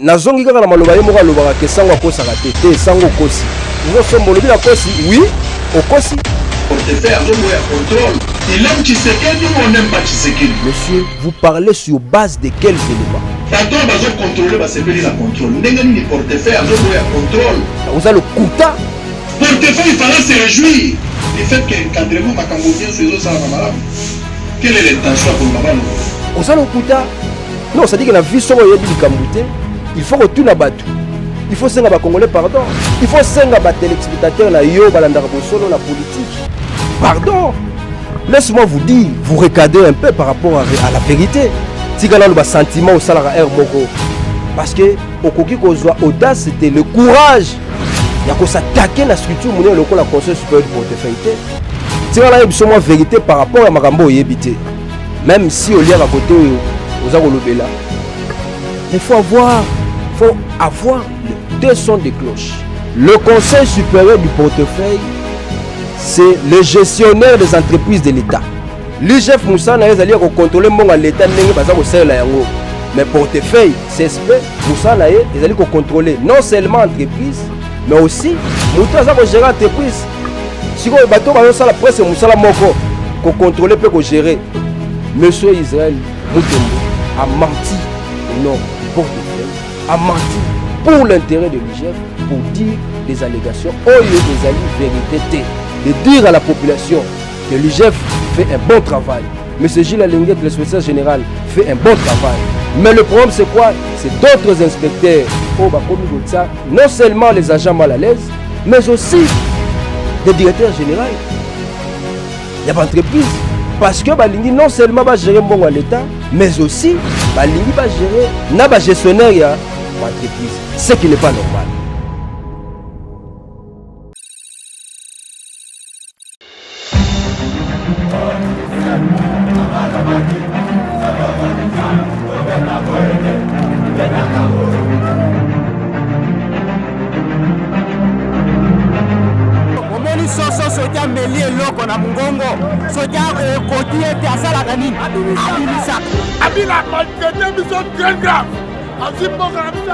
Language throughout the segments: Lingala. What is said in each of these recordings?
nazongi kaka na maloba ye moko alobaka ke sango akosaka te sango okosi ozosomba olobi na kosi oui okosi portefeuille azoboya contrôle. Il aime Tshisekedi ou on n'aime pas Tshisekedi? Monsieur, vous parlez sur base de quels éléments? Tantôt bazo contrôler basepeli la contrôle. Ndenge ni portefeuille azoboya contrôle. Vous avez le quota. Portefeuille il fallait se réjouir du fait que l'encadrement makambo bien saison ça va malade. Quelle est l'intention pour Babalo? Vous avez le quota. Non, ça dit que la vie sur le Kambouté, il faut retourner à Batou. Il faut senga ba Congolais pardon. Il faut senga ba téléspectateurs la yo balandaka bosolo la politique. Pardon. Laisse-moi vous dire, vous recadrer un peu par rapport à la vérité. Si vous avez le sentiment au salaire R Moko, parce que au Koki Kozwa audace c'était le courage. Il y a qu'on s'attaquer la structure monnaie local la conseil supérieur du portefeuille. Si vous avez une vérité par rapport à Magambo Yébité, même si au lien à côté aux Arolobela, il faut avoir deux sons de cloche. Le conseil supérieur du portefeuille, c'est le gestionnaire des entreprises de l'État. L'IGF Moussa n'a pas contrôler l'État, mais portefeuille, CSP, Moussa n'a pas contrôler non seulement l'entreprise, mais aussi gérer l'entreprise. Si vous avez la presse, Moussa n'a contrôler peut gérer. Monsieur Israël Moutombo a menti au nom du portefeuille, a menti pour l'intérêt de l'IGF, pour dire des allégations, au lieu des alliés vérité, de dire à la population que l'IGF fait un bon travail. M. Gilles Alenguet, le secrétaire général, fait un bon travail. Mais le problème c'est quoi? C'est d'autres inspecteurs, non seulement les agents mal à l'aise, mais aussi des directeurs généraux. Il y a pas d'entreprise. Parce que Balingi non seulement va gérer bon à l'État, mais aussi Balingi va gérer n'a gestionnaire l'entreprise. Ce qui n'est pas normal. Soja meli eloko na mungongo soja koti ete asalaka nini abimisa abila maltraité biso très grave azimboka na biso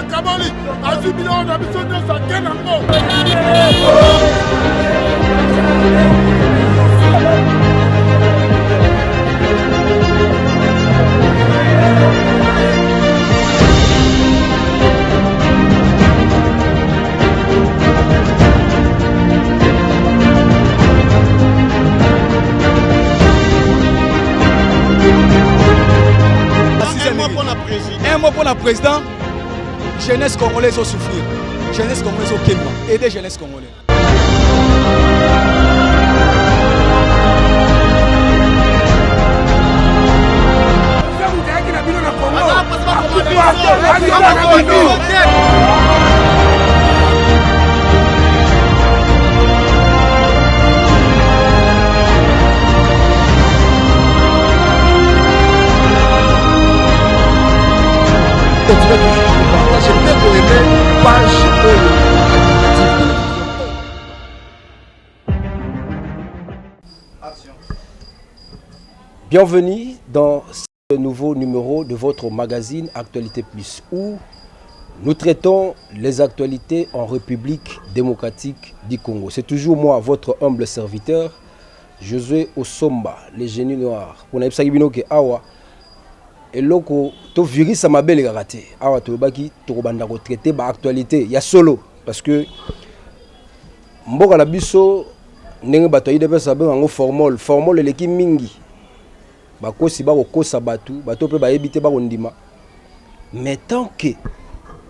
kaboli azibilo na biso nyonso ake nango. Un mot pour la président, jeunesse congolaise au souffrir, jeunesse congolaise au Kenya, aider jeunesse congolaise. Bienvenue dans ce nouveau numéro de votre magazine Actualité Plus, où nous traitons les actualités en République démocratique du Congo. C'est toujours moi, votre humble serviteur, Josué Osomba, le génie noir. On a eu que awa et loko to virus ma belle raté. Awa to baki to banda ko traiter ba actualité ya solo parce que mboka na biso ndenge bato yi de pesa ba ngo formol leki mingi. Bakosi ba kokosa batu bato pe ba ebité ba kondima. Mais tant que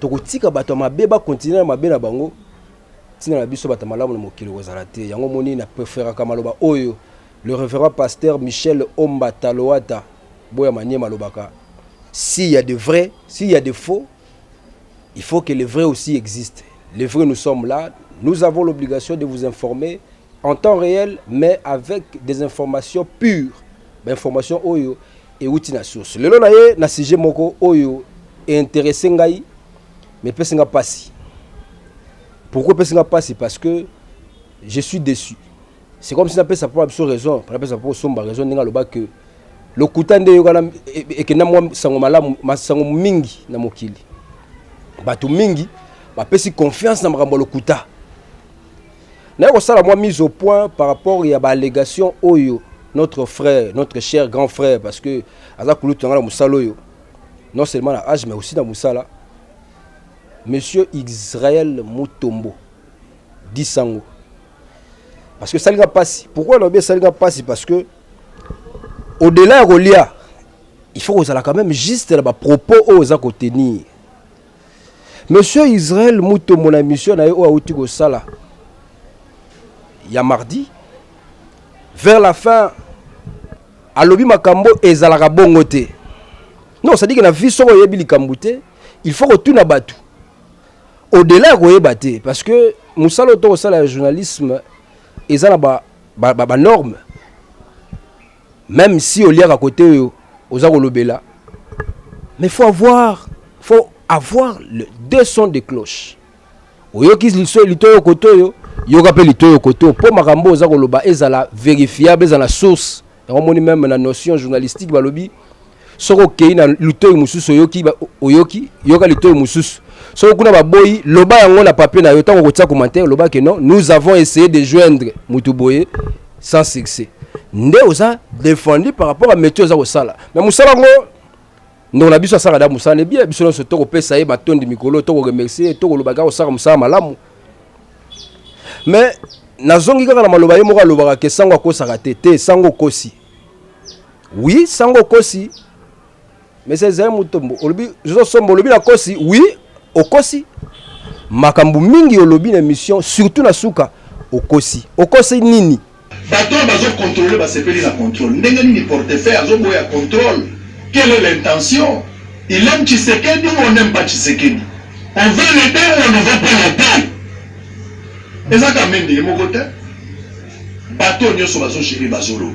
to kotika bato mabe ba continuer mabe na bango tina na biso bata malamu na mokili kozalate yango moni na préféra kamaloba oyo le révérend pasteur Michel Omba Taloata boya manie malobaka. S'il y a de vrais, s'il y a de faux, il faut que les vrais aussi existent. Les vrais, nous sommes là, nous avons l'obligation de vous informer en temps réel, mais avec des informations pures. Informations oyo et outil na source. Le lonaye na sujet moko oyo est intéressé ngai, mais pesinga passi. Pourquoi pesinga passi? Parce que je suis déçu. C'est comme si on appelle ça pour raison, on appelle ça pour sombre raison, n'enga loba que lokuta nde yokana ekena mwa sango malamu masango mingi na mokili bato mingi bapesi confiance na makambo lokuta na ko sala moi mise au point par rapport ya ba allégation oyo notre frère notre cher grand frère parce que aza kulutu ngala musalo yo non seulement na âge mais aussi dans musala monsieur Israël Mutombo Disango parce que ça lui a passé pourquoi on a bien ça lui a passé parce que au-delà de Rolia, il faut que ça quand même juste les propos aux à tenir. Monsieur Israël Mouto mon mission na yo auti ko sala. Il y a mardi vers la fin à lobi makambo ezalaka bongo te. Non, ça dit que na vie so yebi likambo te, il faut que tout na batu. Au-delà ko yeba te parce que musalo to sala journalisme ezala ba norme. Même si on lit à côté aux Arolobela, mais il faut avoir le deux sons de cloche. Oyoki litoyo koto yo rappelle litoyo koto pour makambo aux Aroloba ezala vérifiable ezala source. On moni même la notion journalistique balobi soko kei na litoyo mususu oyoki yoka litoyo mususu. Soko kuna ba boyi loba yango na papier na yo tango kotia commentaire loba que non, nous avons essayé de joindre Mutuboye sans succès. Nde oza défendu par rapport à métier oza osala mais musala ngo ndo na biso asala da musala ne bien biso so to ko pesa ye baton de mikolo to ko remercier to ko lobaga osala musala malamu mais nazongi kaka na maloba ye moko lobaka ke sango akosaka te sango kosi oui sango kosi mais c'est un Mutombo olobi je sombo lobi na kosi oui okosi makambu mingi olobi na mission surtout na suka okosi nini bato bazo contrôler ba sepeli la contrôle ndenge ni portefeuille azo boya contrôle quelle est l'intention il aime Tshisekedi ou on n'aime pas Tshisekedi on veut l'aider ou on ne veut pas l'aider eza ka mendi mo côté bato nyoso bazo chéri bazolo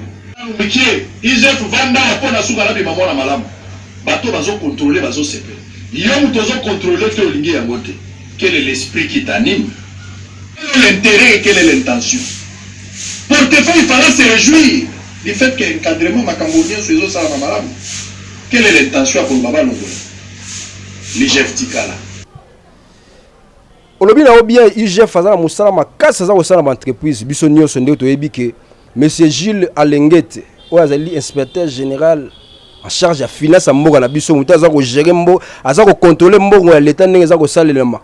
mikie IGF vanda pour na suka la bi mamona malamu bato bazo contrôler bazo sepeli yo muto zo contrôler te olingi ya ngote quel est l'esprit qui t'anime quel est l'intérêt et quelle est l'intention. Portefeuille, il fallait se réjouir du fait que l'encadrement m'a cambodien sur les autres salles malades. Quelle est l'intention pour le Baba Longo? L'IGF Tikala. Olobi na bien IGF fazala musala makasa za osala entreprise biso nyonso nde toyebi ke monsieur Gilles Alengete o azali inspecteur général en charge ya finance mboka na biso muta za ko gérer mbo aza ko contrôler mbongo ya l'état ndenge za ko salelema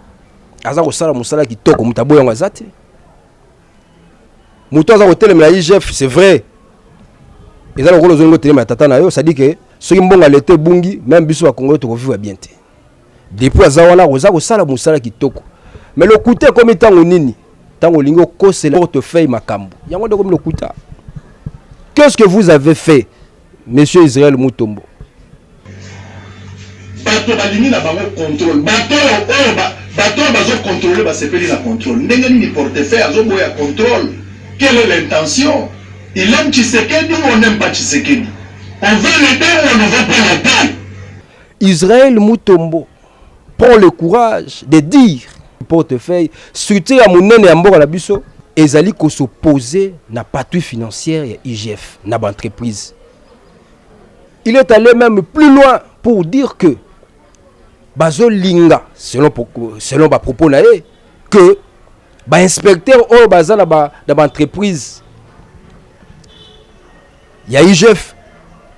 aza ko sala musala kitoko mutabo yango azate Mouton a hôtel mais IGF c'est vrai. Ils ont le zongo télé mais tata na yo ça dit que ceux qui mbonga l'été bungi même biso à Congo to vivre bien té. Depuis azawana oza ko sala musala kitoko. Mais le côté comme étant nini tango lingo ko c'est le portefeuille makambo. Yango de comme le kuta. Qu'est-ce que vous avez fait monsieur Israël Mutombo? Bato balingi na bango contrôle. Bato bazo contrôler ba sepeli la contrôle. Ndenge ni portefeuille azo boya contrôle. Quelle est l'intention? Il aime Tshisekedi ou on n'aime pas Tshisekedi? On veut l'aider ou on ne veut pas l'aider? Israël Mutombo prend le courage de dire portefeuille surtout à monene ya mboka na biso ezali ko s'opposer na patrouille financière ya IGF na ba entreprise. Il est allé même plus loin pour dire que bazo linga selon ba propos na ye que ba inspecteur o baza na ba entreprise ya IGF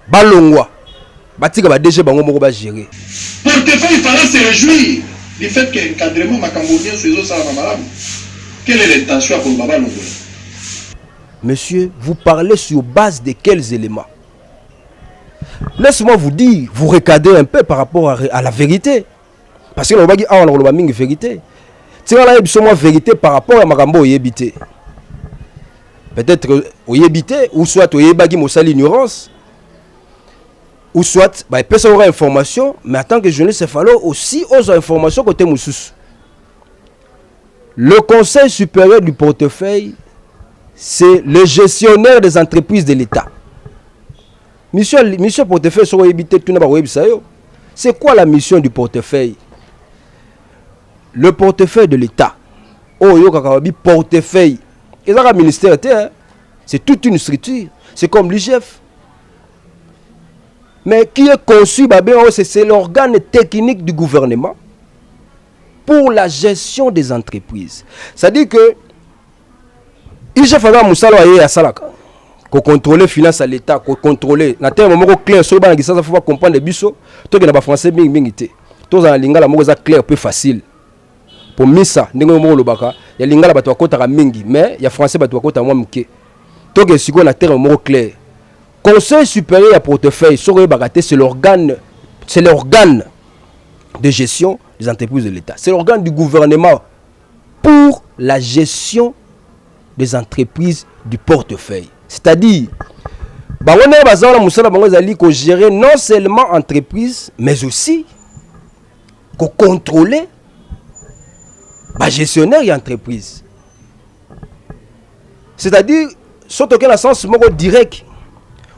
balongwa batika ba DG bango moko ba gérer. Portefeuille, il fallait se réjouir du fait que l'encadrement m'a cambodien sur les autres salles malades. Quelle est l'intention pour le Baba Longo? Monsieur, vous parlez sur base de quels éléments? Laisse-moi vous dire, vous recadrez un peu par rapport à la vérité. Parce que on va dire ah on a une vérité. C'est là une vérité par rapport à makambo oyebité. Peut-être oyebité ou soit oyebagi mosali ignorance. Ou soit bah personne aura information mais en tant que journaliste il faut aussi aux informations côté mususu. Le Conseil supérieur du portefeuille c'est le gestionnaire des entreprises de l'État. Mission portefeuille sur oyebité tout na ba oyebisa yo. C'est quoi la mission du portefeuille? Le portefeuille de l'État. Oh yo kakawabi portefeuille. Et ça ministère c'est toute une structure. C'est comme l'IGF. mais qui est conçu, c'est l'organe technique du gouvernement pour la gestion des entreprises. C'est-à-dire que IGF a Moussalo à Salaka, qu'on contrôle les finances à l'État, qu'on contrôle. Dans un moment clair, il faut comprendre les bisos. Tout le monde français, tout le monde est clair, peu facile. Pour Missa, il y a lingala bato akota mingi, mais il y a français bato akota moins mke. Donc si on a terme mot clair. Conseil supérieur à portefeuille, c'est l'organe de gestion des entreprises de l'État. C'est l'organe du gouvernement pour la gestion des entreprises du portefeuille. C'est-à-dire, qu'on gérer non seulement entreprises, mais aussi qu'on contrôler les gestionnaires et entreprises. C'est-à-dire, surtout dans le sens direct,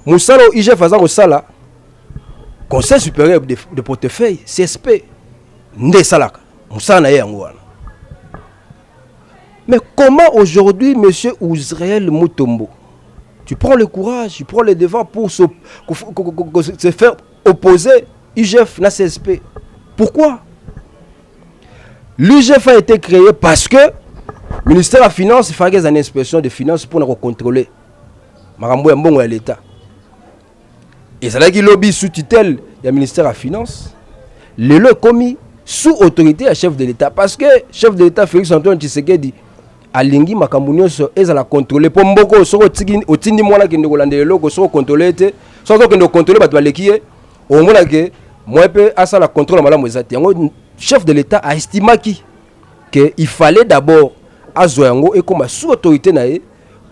Moussalo IGF Azar Osala, Conseil supérieur de portefeuille, CSP, Nde Salaka, Moussana Yangouana. Mais comment aujourd'hui, M. Ouzraël Moutombo, tu prends le courage, tu prends le devant pour se faire opposer IGF na CSP? Pourquoi? L'IGF a été créé parce que le ministère de la Finance fait une inspection de finances pour nous contrôler. Marambo Mbongo à l'État. Et c'est là qu'il lobby sous tutelle du ministère de la Finance. Le lot commis sous autorité à chef de l'État. Parce que chef de l'État Félix Antoine Tshisekedi alingi makambo so ezala contrôler pour mboko so otindi mwana ki ndolande loko so contrôler te so ko ndo contrôler bato balekiye o mona ke moi pe asa la contrôle malamu ezati yango chef de l'État a estimé que il fallait d'abord azoyango et comme sous autorité nae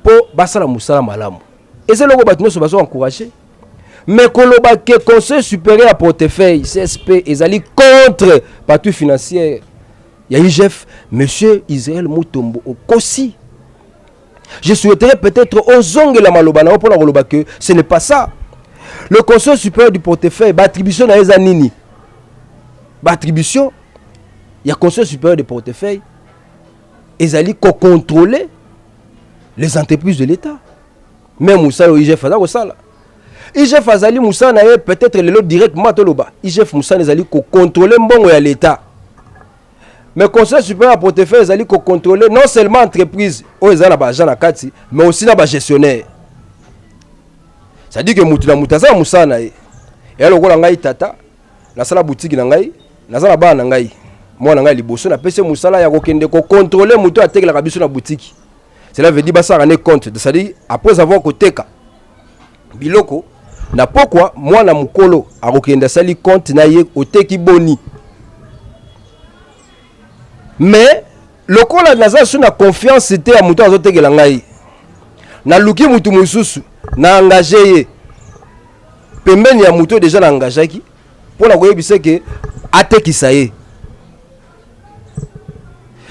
pour basala musala malamu et c'est loko bato so baso encourager mais koloba que conseil supérieur à portefeuille CSP ezali contre partout financier. Il y a IGF, monsieur Israël Moutombo au Kossi. Je souhaiterais peut-être aux ongles la malobana pour la roloba que ce n'est pas ça. Le conseil supérieur du portefeuille, attribution à Ezanini. Attribution, il y a conseil supérieur du portefeuille. Ezali ko contrôler les entreprises de l'État. Même Moussa ou IGF Azar Osala. IGF Azali Moussa na peut-être le lot directement toloba. IGF Moussa Ezali ko contrôler mbongo ya l'État. Mais le conseil supérieur à portefeuille, ils allaient contrôler non seulement l'entreprise, mais aussi les gestionnaires. C'est-à-dire que Moutila Moutaza Moussa na et alors on a tata, la salle boutique nangai, la salle bar nangai, moi nangai liboso na PC Moussa là ya kokende ko contrôler mouto à la rabiso na boutique. Cela veut dire bah ça rendre compte. C'est-à-dire après avoir koteka biloko na pourquoi moi na mukolo a kokende sali compte na ye oteki boni. Mais le col naza sur la confiance c'était à mouton azote que langai na luki mutu mususu na engagé pembeni ya mouton déjà na engagé ki pour la koyebisa que atekisa ye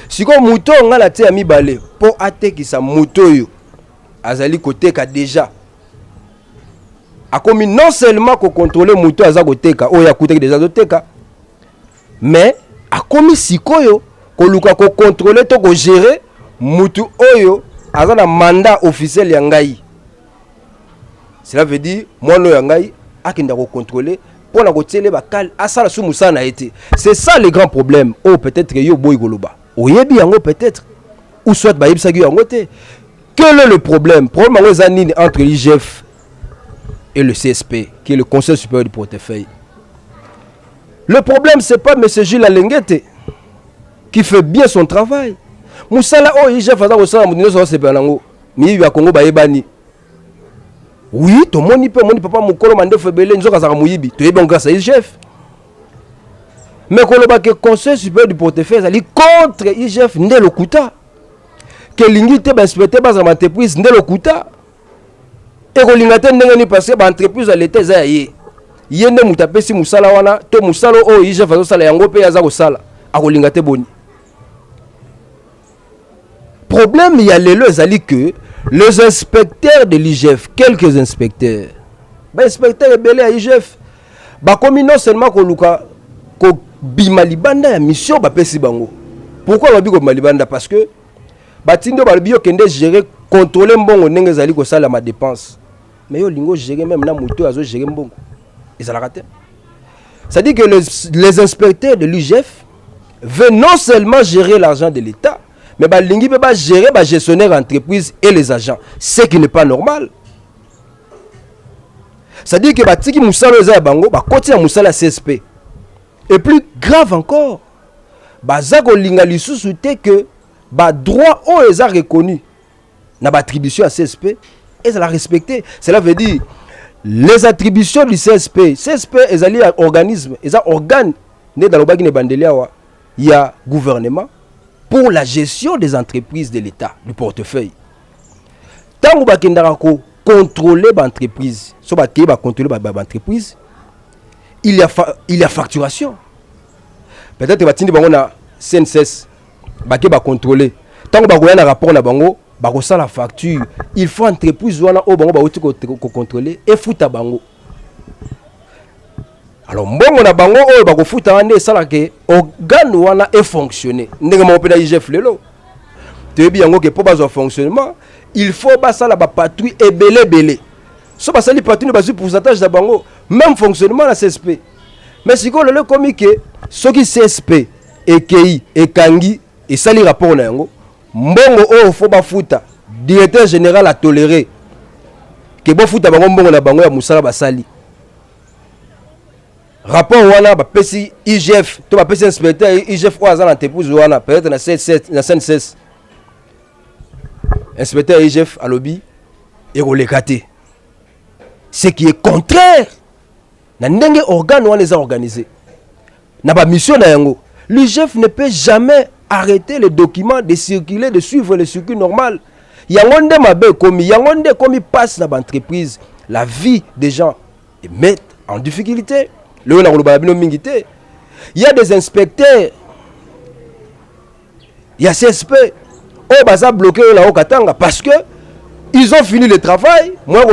siko mouton ngala te ami balé pour atekisa mouton yo azali koteka déjà a commis non seulement ko contrôler mouton aza koteka o ya kuteka déjà zoteka mais a commis sikoyo koluka ko contrôler to ko gérer mutu oyo azana mandat officiel ya ngai. Cela veut dire moi no ya ngai akinda ko contrôler pour na ko tiele bakal asala sou musa na été. C'est ça le grand problème. Oh peut-être yo boy goloba. Oyebi yango peut-être ou soit ba yebisa yango te. Quel est le problème? Problème ezanini entre l'IGF et le CSP qui est le conseil supérieur du portefeuille. Le problème c'est pas monsieur Gilles Alengete qui fait bien son travail. Moussala oh IGF Azar Osala Moudino so se pelango. Mi ya Congo ba yebani. Oui, to moni pe moni papa mukolo mande febele nzoka za muyibi. To yeba ngasa IGF. Mais koloba que conseil supérieur du portefeuille ali contre IGF nde lokuta. Que lingite ba inspecteur ba za entreprise nde lokuta. Et ko lingate ndenge ni parce que ba entreprise à l'état za yé. Yende mutapesi musala wana to musalo oh IGF Azar Osala yango pe Azar Osala. Ako lingate boni. Problème, il y a les que les inspecteurs de l'IGF, quelques inspecteurs, inspecteurs et belé à l'IGF, comme non seulement que Luka, que Bimalibanda a mission, bango. Pourquoi on dit que Malibanda? Parce que Batindo Balbio Kende gérer, contrôler mbongo, n'engazali ko sala ma dépense. Mais yo lingo gérer même na mouto azo gérer mbongo. ils ont raté. C'est-à-dire que les inspecteurs de l'UGF veulent non seulement gérer l'argent de l'État, mais ils peuvent gérer les gestionnaires d'entreprise et les agents. Ce qui n'est pas normal. C'est-à-dire que les Moussala Eza Bango, côté à Moussala CSP. Et plus grave encore, Bazako Lingali sous-souté que les droits ont été reconnus dans l'attribution à CSP et ça l'a respecté. Cela veut dire les attributions du CSP. CSP est un organisme, est un organe né dans le Bagine Bandelia. Il y a gouvernement pour la gestion des entreprises de l'État, du portefeuille. Tant que vous contrôler l'entreprise, il y a facturation. Peut-être que vous avez un CNSS, vous contrôler. Tant que vous avez un rapport, vous avez la facture. Il faut entreprise contrôler et foutre bango. Alors, bon, on a bango, on a foutu un nez, ça là que organe wana est fonctionné. N'est-ce pas IGF lelo? Tu es bien que pour bas fonctionnement, il faut bas ça la patrouille et belé. So bas ça les patrouilles bas pourcentage de bango, même fonctionnement la CSP. Mais si qu'on le comme que ce qui CSP et KI et Kangi et ça les rapports na yango, mbongo o faut bas fouta. Directeur général a toléré que bon fouta bango mbongo na bango ya musala basali. Rapport wana ba pesi IGF to ba pesi inspecteur IGF o azana entreprise wana peut-être na CNSS inspecteur IGF à lobby et relekaté ce qui est contraire na ndenge organe wana les a organisé na ba mission na yango. L'IGF ne peut jamais arrêter les documents de circuler, de suivre le circuit normal. Yangonde mabe komi yangonde komi passe na ba entreprise, la vie des gens et met en difficulté. Il y a des inspecteurs, il y a CSP, on va bloquer là au Katanga parce que ils ont fini le travail. Moi,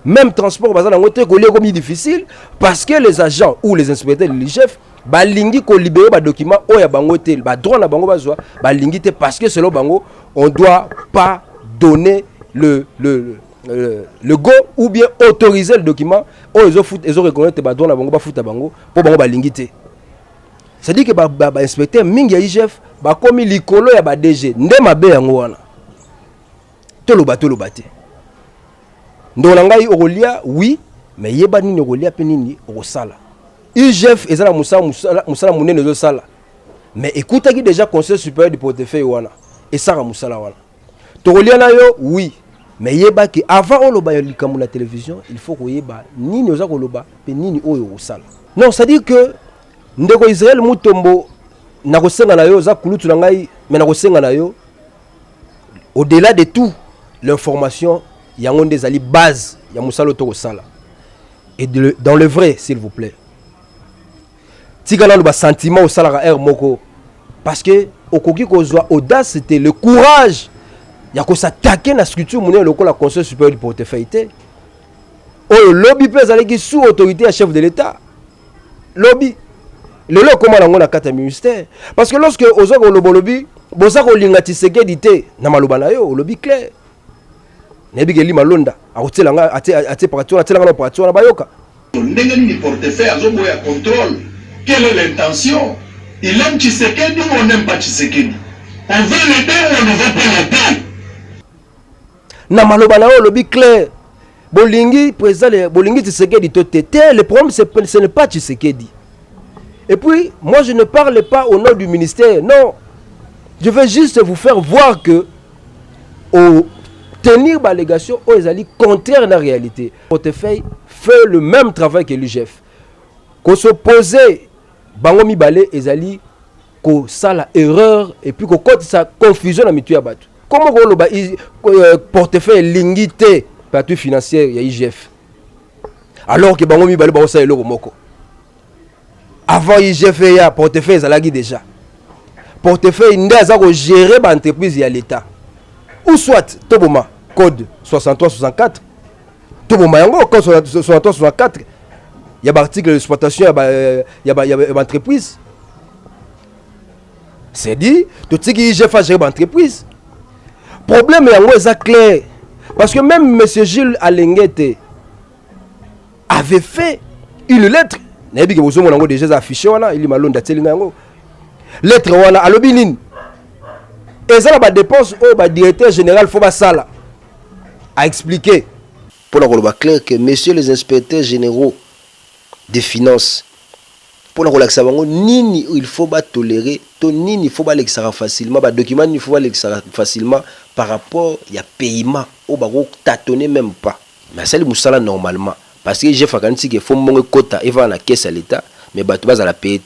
même transport, c'est difficile parce que les agents ou les inspecteurs de l'IGF, balingi ko libérer ba document o ya bango te ba droit na bango bazwa balingi te parce que selon bango on doit pas donner le go ou bien autoriser le document ou ils ont reconnaître ba droit na bango ba futa bango pour bango balingi te. C'est dit que ba inspecteur mingi ya IGF ba komi likolo ya ba DG nde mabe yango wana toloba te ndona ngai okolia oui mais yeba nini okolia pe nini okosala. IGF ezala musala munene zo sala mais écoutez qui déjà conseil supérieur du portefeuille wana et ça musala wana tokolia na yo oui mais yeba ki avant on loba likamu la télévision il faut ko yeba nini oza ko loba pe nini oyo osala. Non, ça dit que ndeko Israël mutombo na kosenga na yo za kulutu na ngai mais na kosenga na yo au-delà de tout l'information yango ndezali base ya musala to kosala et dans le vrai s'il vous plaît. Tigala le sentiment au salaire air moko parce que okoki kozwa audace c'était le courage ya ko s'attaquer na structure monnaie loko la conseil supérieur du portefeuille té o lobby pèse avec sous autorité à chef de l'état lobby le lo comment na kata ministère parce que lorsque ozo ko lobby boza ko linga Tshisekedi té na maloba na yo lobby clair nebi ke li malonda akotela nga ate paratura atela nga paratura na bayoka ndenge ni portefeuille azobo ya contrôle. Quelle est l'intention? Il aime Tshisekedi ou on n'aime pas Tshisekedi? On veut l'aider ou on ne veut pas l'aider? Na maloba na yo lobby clair bolingi président bolingi Tshisekedi totete le problème ce n'est pas Tshisekedi. Et puis moi je ne parle pas au nom du ministère, non, je veux juste vous faire voir que au tenir ma allégation aux alliés contraire à la réalité. Le portefeuille fait le même travail que l'UGF. Qu'on s'oppose bango mibale ezali ko sala erreur et puis ko côté sa confusion na mitu ya batu. Comment ko loba portefeuille lingité partie financière ya IGF. Alors que bango mibale ba osala eloko moko. Avant IGF ya portefeuille ezalaki déjà. Portefeuille ndaza ko gérer ba entreprise ya l'état. Ou soit toboma code 6364 toboma yango code 6364 il y a l'article d'exploitation, il y a entreprise. C'est dit, tout ce qui est fait gérer l'entreprise. Problème est clair. Parce que même M. Gilles Alenguete avait fait une lettre nayebi ke bozo monango déjà affiché wana ili malonda telinga yango lettre wana alobi nini ezala ba dépense au ba directeur général faut ba sala a expliqué pour la clair que messieurs les inspecteurs généraux des finances pour la relaxer bango nini il faut pas tolérer to nini il faut pas l'extraire facilement ba document il faut pas l'extraire facilement par rapport il y a paiement au baro tâtonner même pas mais ça le musala normalement parce que j'ai fait quand il faut mon quota et va la caisse à l'état mais ba tu vas à la payer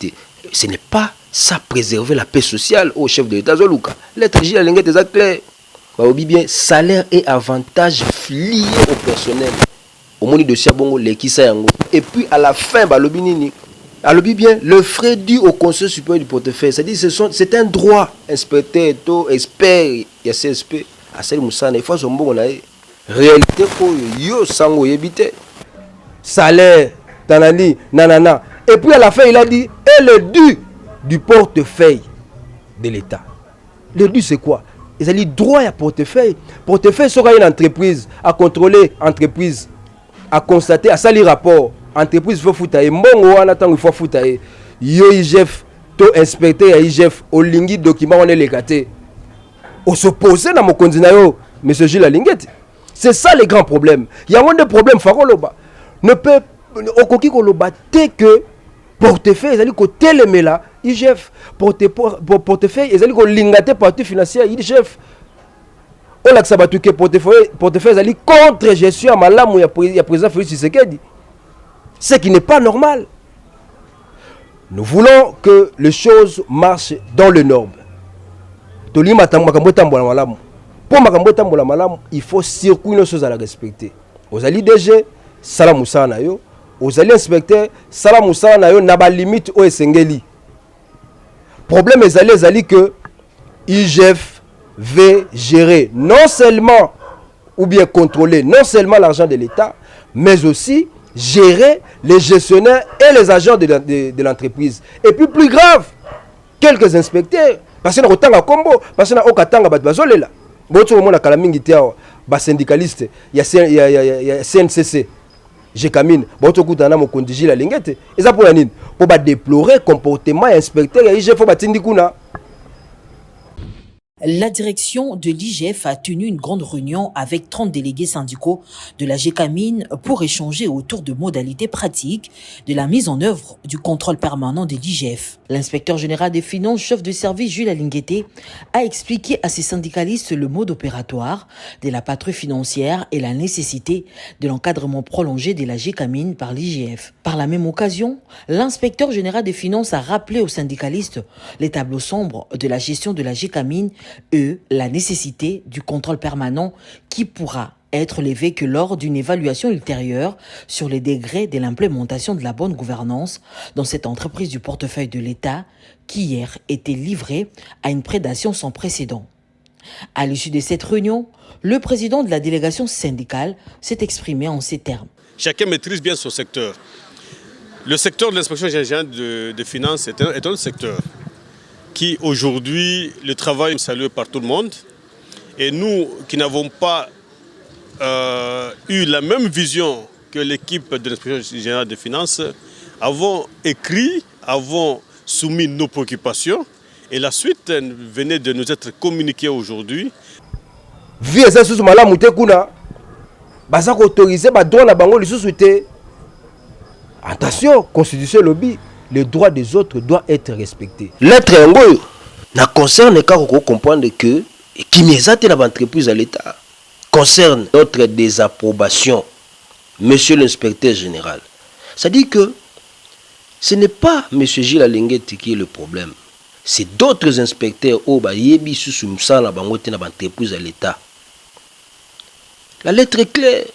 ce n'est pas ça préserver la paix sociale au chef de l'état Zoluka lettre J la lingue des clair ba obi bien salaire et avantages liés au personnel au moni dossier bongo lekisa yango et puis à la fin ba lobi nini alobi bien le frais dû au conseil supérieur du portefeuille c'est-à-dire c'est un droit inspecteur to expert ya CSP à celle musana il faut son bongo na réalité ko yo sango yebite salaire tanani nanana et puis à la fin il a dit et le dû du portefeuille de l'État. Le dû c'est quoi? Ils ont dit droit à portefeuille. Portefeuille sera une entreprise à contrôler, entreprise à constater, à salir rapport. Entreprise il faut foutre et mbongo wana tango il faut foutre yo IGF to inspecteur IGF au lingi document on est légaté. On s'oppose dans mon candidat yo monsieur Gilles Lingeti. C'est ça les grands problèmes. Il y a un des problèmes faroloba. Ne peut okoki koloba te que portefeuille ezali ko telemela IGF portefeuille ezali ko lingate partie financière IGF on a sabatu que portefeuille ezali contre gestion malamu ya président Félix Tshisekedi ce qui n'est pas normal. Nous voulons que les choses marchent dans le norme. Tolima makambo tambola malamu pour makambo tambola malamu il faut circuler une chose à la respecter. Aux ali DG sala musana yo aux alliés inspecteurs sala musala na yo na ba limite o esengeli problème ezali que IGF veut gérer non seulement ou bien contrôler non seulement l'argent de l'État mais aussi gérer les gestionnaires et les agents de l'entreprise et puis plus grave quelques inspecteurs parce que na kotanga kombo parce que na okatanga bat bazolela boto mona kala mingi tiao ba syndicaliste ya CNCC Jekamine, boto kutana mo kondiji la lingete. Eza pour la nini? Pour ba déplorer comportement inspecteur ya IGF ba tindi kuna. La direction de l'IGF a tenu une grande réunion avec 30 délégués syndicaux de la Jekamine pour échanger autour de modalités pratiques de la mise en œuvre du contrôle permanent de l'IGF. L'inspecteur général des finances, chef de service Jules Alingueté, a expliqué à ses syndicalistes le mode opératoire de la patrouille financière et la nécessité de l'encadrement prolongé de la Jekamine par l'IGF. Par la même occasion, l'inspecteur général des finances a rappelé aux syndicalistes les tableaux sombres de la gestion de la Jekamine et la nécessité du contrôle permanent qui pourra être levé que lors d'une évaluation ultérieure sur les degrés de l'implémentation de la bonne gouvernance dans cette entreprise du portefeuille de l'État qui hier était livrée à une prédation sans précédent. À l'issue de cette réunion, le président de la délégation syndicale s'est exprimé en ces termes. Chacun maîtrise bien son secteur. Le secteur de l'inspection générale des finances est un secteur qui aujourd'hui, le travail est salué par tout le monde. Et nous qui n'avons pas eu la même vision que l'équipe de l'inspection générale des finances, avons écrit, avons soumis nos préoccupations et la suite venait de nous être communiquée aujourd'hui. Attention, constitution lobby. Le droit des autres doit être respecté. L'être ngoyo na concerne car on comprendre que qui m'exate dans l'entreprise à l'État concerne notre désapprobation, monsieur l'inspecteur général. Ça dit que ce n'est pas monsieur Gilles Lingeti qui est le problème. C'est d'autres inspecteurs au bayebi sous msala bangote na l'entreprise à l'État. La lettre est claire.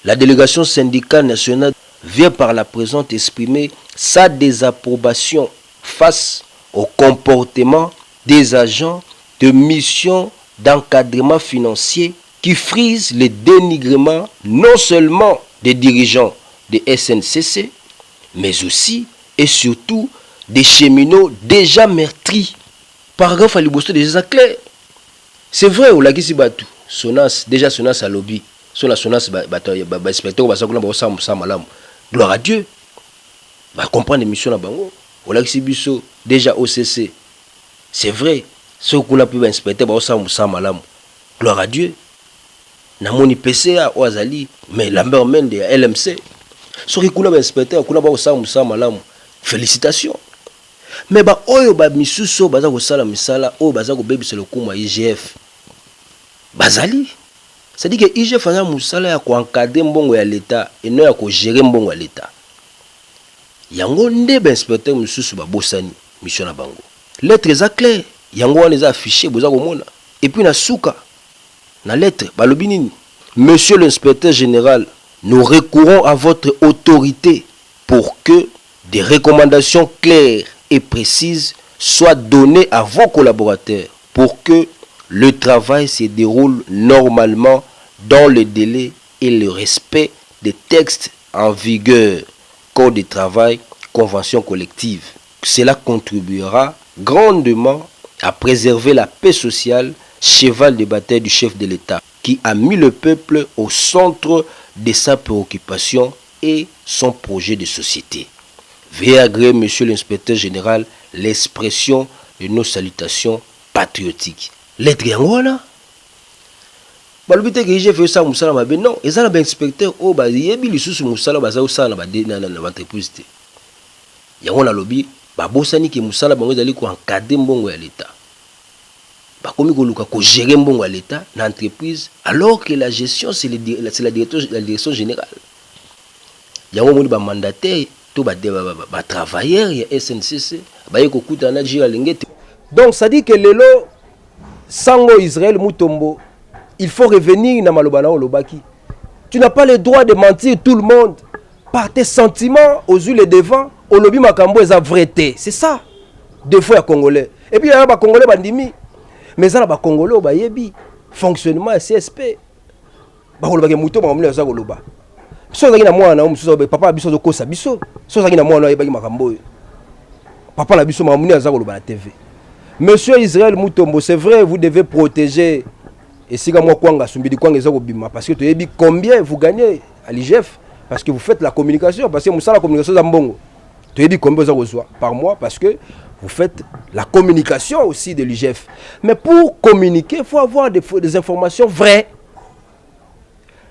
La délégation syndicale nationale vient par la présente exprimer sa désapprobation face au comportement des agents de mission d'encadrement financier qui frisent le dénigrement non seulement des dirigeants des SNCC, mais aussi et surtout des cheminots déjà meurtris. Paragraphe à l'Ibosto déjà clair. C'est vrai, ou la Gisi Batou, Sonas, déjà Sonas à lobby, Sonas, inspecteur, gloire à Dieu. Bah comprendre mission na bango. Olakisi biso déjà OCC. C'est vrai. Ce qu'on a pu inspecter ba osam malamu. Gloire à Dieu. Na moni PCA o azali mais Lambert Mende ya LMC. Ce qu'on a inspecté kuna ba osam malamu. Félicitations. Mais ba oyo ba misuso baza ko sala misala o baza ko bebisa le kuma IGF. Bazali. C'est-à-dire que IGF a musala ya ko encadrer mbongo ya l'état et non ya ko gérer mbongo ya l'état. Yango nde ba inspecteur misusu ba bosani mission na bango. Lettre eza clair. Yango wana eza affiché boza komona. Et puis na suka na lettre balobi nini? Monsieur l'inspecteur général, nous recourons à votre autorité pour que des recommandations claires et précises soient données à vos collaborateurs pour que le travail se déroule normalement dans le délai et le respect des textes en vigueur, code de travail, convention collective. Cela contribuera grandement à préserver la paix sociale, cheval de bataille du chef de l'État, qui a mis le peuple au centre de sa préoccupation et son projet de société. Veuillez agréer, monsieur l'inspecteur général, l'expression de nos salutations patriotiques. Lettre yangoana. Balobite que j'ai fait ça musala mabe non, ezala ba inspecteur o ba yebi lisusu musala baza osala ba de na entreprise te. Yango na lobi ba bosani ke musala bango ezali ko encadrer mbongo ya l'état. Ba komi ko luka ko gérer mbongo ya l'état na entreprise alors que la gestion c'est la direction générale. Yango moni ba mandataire to ba travailleur ya SNCC ba yeko kutana jira lengete. Donc ça dit que lelo Sango Israël Mutombo, il faut revenir na malobana olobaki. Tu n'as pas le droit de mentir tout le monde par tes sentiments aux yeux devant. Olobi makambo eza vérité. C'est ça. Des fois les Congolais. Et puis il y a des Congolais bandimi. Mais ça ba Congolais ba yebi fonctionnement CSP. Ba olobaki muto ba mona za koloba. So zaki na mwana mususu papa biso zo kosa biso. So zaki na mwana yebaki makambo. Papa na biso mamuni za koloba na TV. Monsieur Israël Mutombo, c'est vrai, vous devez protéger. Et si moi kwanga sumbidi kwanga ezako bima parce que tu yebi combien vous gagnez à l'IGF parce que vous faites la communication parce que musala communication za mbongo. Tu yebi combien vous reçoit par mois parce que vous faites la communication aussi de l'IGF. Mais pour communiquer, il faut avoir des informations vraies.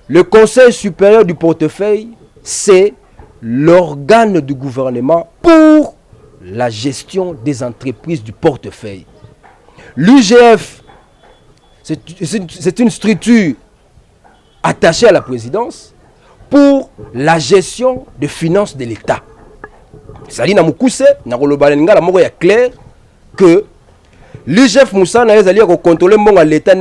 Le Conseil supérieur du portefeuille, c'est l'organe du gouvernement pour la gestion des entreprises du portefeuille. L'UGF, c'est une structure attachée à la présidence pour la gestion des finances de l'État. C'est-à-dire, il est clair que l'UGF Moussa n'a contrôler l'État.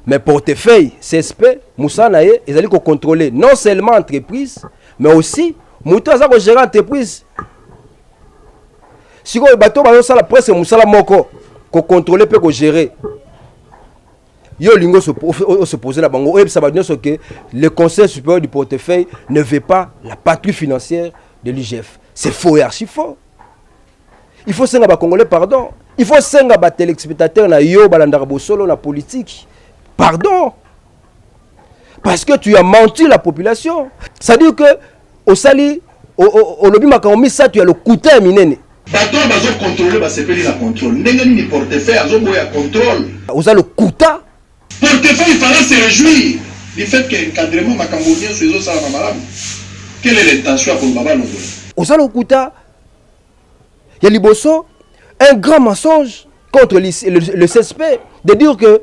Mais portefeuille, CSP, Moussa n'a pas contrôler non seulement l'entreprise, mais aussi Mouto a géré l'entreprise. Si vous avez la presse, vous avez contrôler et gérer. Se poser la banque. Le Conseil supérieur du portefeuille ne veut pas la patrie financière de l'IGF. C'est faux et archi faux. Il faut que les Congolais pardon. Il faut que les téléspectateurs na la politique. Pardon. Parce que tu as menti la population. Ça veut dire que au sali au lobby makambi ça tu as le couteau minene. Bato bazo contrôler ba sepeli la contrôle. Ndenge ni portefeuille azo boya contrôle. Vous avez le couteau. Portefeuille il fallait se réjouir du fait que encadrement makambo bien sur ça na malamu. Quelle est l'intention pour baba lobo? Vous avez le couteau. Il y a liboso un grand mensonge contre le CSP de dire que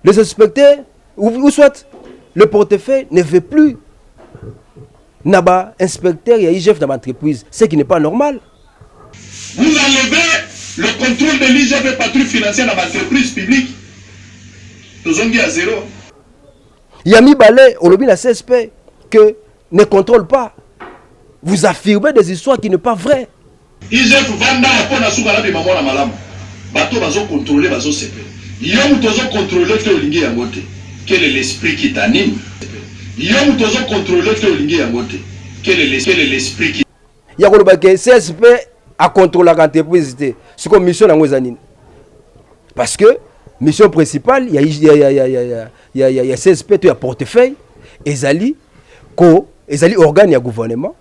les suspectés ou soit le portefeuille ne veut plus Naba inspecteur et IGF dans l'entreprise, ce qui n'est pas normal. Vous enlevez le contrôle de l'IGF et patrouille financière dans l'entreprise publique. Nous avons dit à zéro. Il y a mis balai au lobby de la CSP que ne contrôle pas. Vous affirmez des histoires qui ne sont pas vraies. IGF vanda pour la soukala de maman la malam. Bateau bazo contrôler bazo CP. Yom tozo contrôler que olingi yangote. Quel est l'esprit qui t'anime? Yom tozo contrôler que olingi yangote. Quel est l'esprit qui? Yakoloba que CSP a contrôlé l'entreprise. C'est comme mission dans les parce que mission principale, il y a CSP, il y a portefeuille, et Zali, ko ezali organe ya gouvernement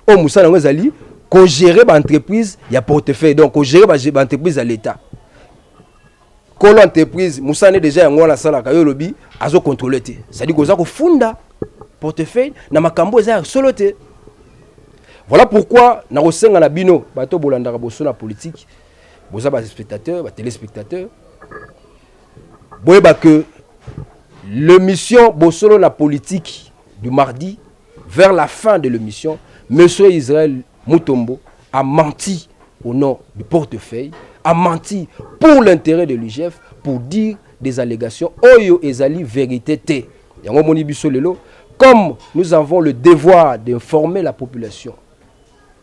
o musala ngo ezali ko gérer ba entreprise ya portefeuille donc ko gérer ba entreprise à l'état ko l'entreprise musane déjà yango la sala ka yo lobi azo contrôler te c'est-à-dire ko za ko funda portefeuille na makambo eza solo te. Voilà pourquoi na kosenga na bino bato bolandaka boso na politique boza ba spectateurs ba téléspectateurs boyeba que l'émission Bosolo la politique du mardi, vers la fin de l'émission, M. Israël Mutombo a menti au nom du portefeuille, a menti pour l'intérêt de l'IGF, pour dire des allégations. Oyo ezali vérité te. Comme nous avons le devoir d'informer la population,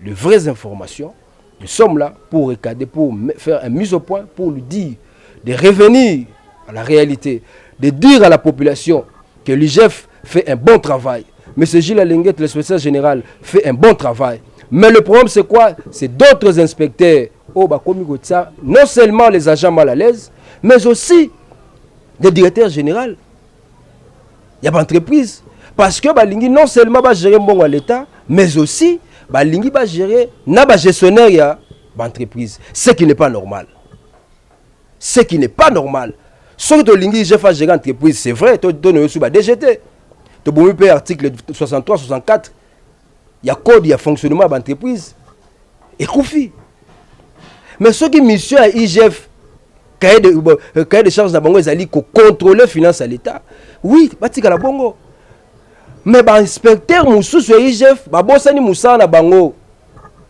de vraies informations, nous sommes là pour regarder, pour faire une mise au point, pour lui dire de revenir à la réalité, de dire à la population que l'IGF fait un bon travail. M. Gilles Alenguet, le secrétaire général, fait un bon travail. Mais le problème, c'est quoi? C'est d'autres inspecteurs, non seulement les agents mal à l'aise, mais aussi des directeurs généraux. Il y a des entreprises. Parce que Balingi non seulement va gérer bon à l'État, mais aussi Balingi va gérer les gestionnaires d'entreprise. Ce qui n'est pas normal. Ce qui n'est pas normal. Sauf que Lingi j'ai fait gérer entreprise, c'est vrai, tu donnes aussi DGT. Tu as payer article 63, 64. Il y a code, il y a fonctionnement d'entreprise. Et Koufi. Mais ce qui mission à IGF, cahier de charges d'abongo, ils allaient contrôler les finances à l'État. Oui, batika la bongo. Mais l'inspecteur Moussou sur IGF, babosani Moussa na bango.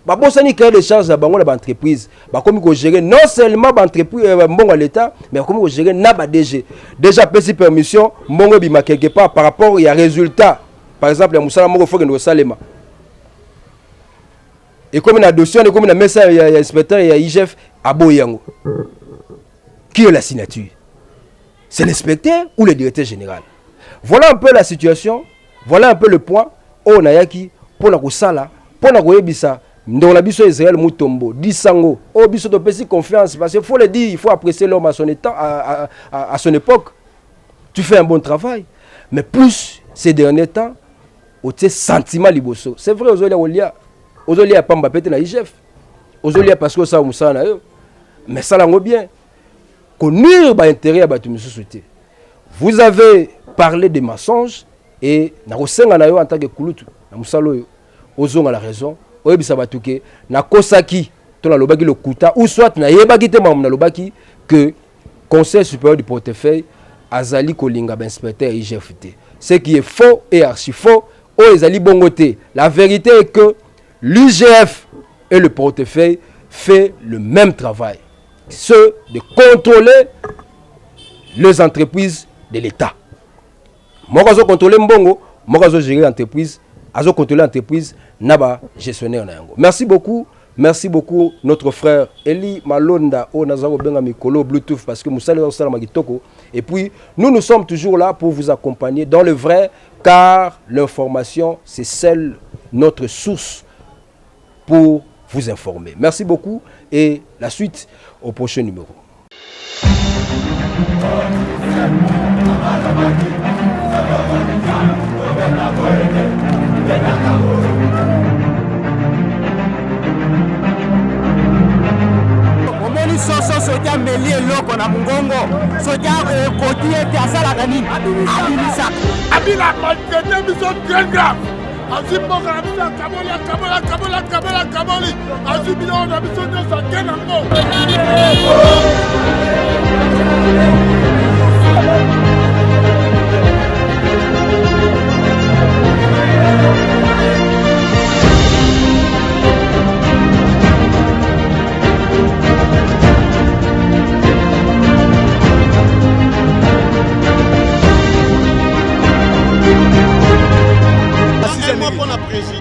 Babosani cahier de charges d'abongo l'entreprise. Comme il gérer non seulement l'entreprise bon à l'État, mais comme il gérer na DG. Déjà petit permission, mongo bima quelque part par rapport à résultat. Par exemple, il y a Moussa Mongo faut que nous salema. Et comme une dossier, comme une message, il y a l'inspecteur et il y a IGF à Boyango. Qui est la signature? C'est l'inspecteur ou le directeur général? Voilà un peu la situation, voilà un peu le point. Oh Nayaki, pour la Kosala, pour la Koyebisa, dans la biso Israël Mutombo, Disango, oh biso de pesi confiance, parce qu'il faut le dire, il faut apprécier l'homme à son état, à son époque. Tu fais un bon travail, mais plus ces derniers temps, au sentiment liboso. C'est vrai, aujourd'hui, il y a pas Mbappé na IGF. Aujourd'hui, parce que ça, Moussa na eux. Mais ça l'a bien. Connuire l'intérêt à Batou Moussouté. Vous avez parlé des mensonges et na kosenga na yo en tant que Kouloutou. Na Moussalo yo. Ozonga la raison. Oyebisa Batouké. Na Kosaki. To na lobaki le Kouta. Ou soit na yebaki te mam na lobaki que Conseil supérieur du portefeuille Azali Kolinga inspecteur IGFT. Ce qui est faux et archi faux. Oh Azali Bongoté. La vérité est que l'IGF et le portefeuille fait le même travail. Ceux de contrôler les entreprises de l'État. Moi, je contrôle Mbongo, moi, je gère l'entreprise, je contrôle l'entreprise, naba gestionnaire. Merci beaucoup notre frère Eli Malonda au Nazaro Benga Mikolo Bluetooth parce que Moussa Leosala Magitoko. Et puis, nous sommes toujours là pour vous accompagner dans le vrai, car l'information, c'est celle, notre source pour vous informer. Merci beaucoup et la suite au prochain numéro. Omoni soso soja meli eloko na mungongo soja koti ete asalaka nini abimisa abila maltraité biso très grave azimboka na biso kaboli azibila na biso nyonso ake nango.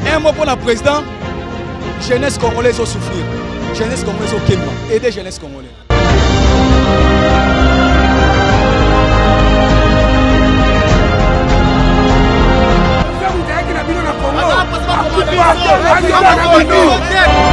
Un mot pour la président, jeunesse congolaise au souffrir, jeunesse congolaise au Kenya, aider jeunesse congolaise. Congo.